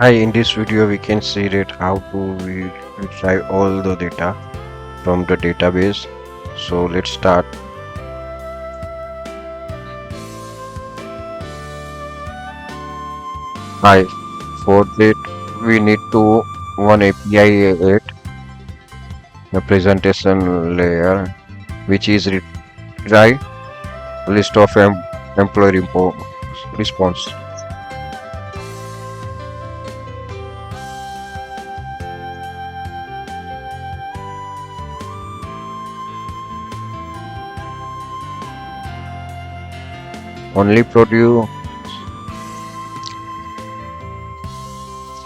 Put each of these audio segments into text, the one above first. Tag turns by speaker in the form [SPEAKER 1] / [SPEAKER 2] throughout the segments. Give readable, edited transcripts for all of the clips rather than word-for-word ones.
[SPEAKER 1] Hi, in this video we can see that how to retrieve all the data from the database. So let's start. Hi, for that we need to one API at the presentation layer, which is retrieve list of employee response. Only produce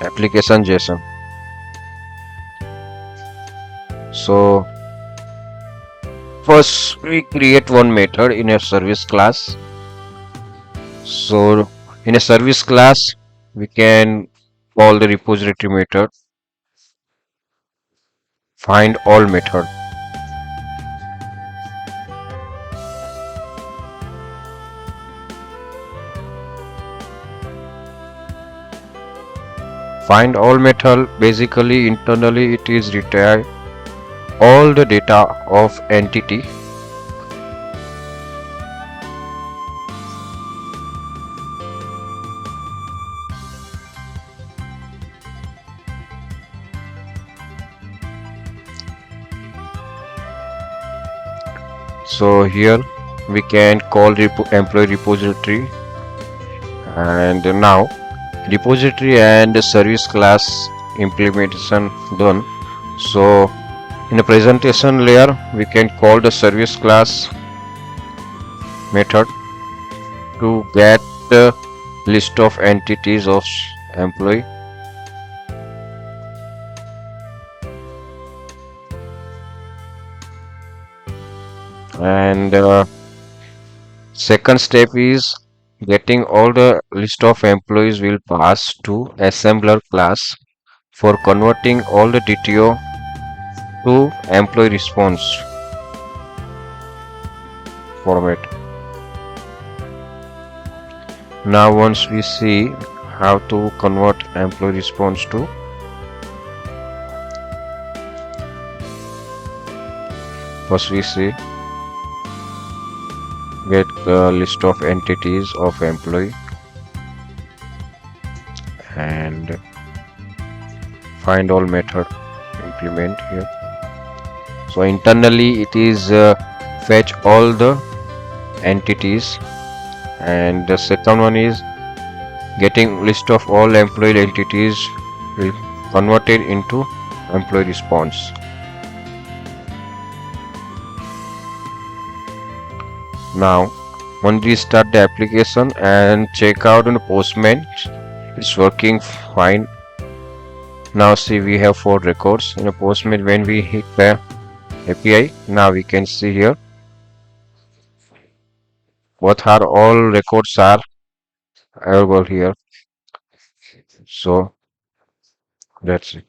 [SPEAKER 1] application JSON. So first we create one method in a service class. So in a service class, we can call the repository method findAll method. FindAll method basically internally it is retrieve all the data of entity. So here we can call employee repository, and now repository and service class implementation done. So in the presentation layer we can call the service class method to get the list of entities of employee, and second step is getting all the list of employees will pass to assembler class for converting all the DTO to employee response format. Now once we see how to convert employee response to, first we see get the list of entities of employee and findAll method implement here. So internally it is fetch all the entities, and the second one is getting list of all employee entities will converted into employee response. Now once we start the application and check out on the Postman, it's working fine. Now see we have 4 records in a Postman. When we hit the API, now we can see here what are all records are available here. So that's it.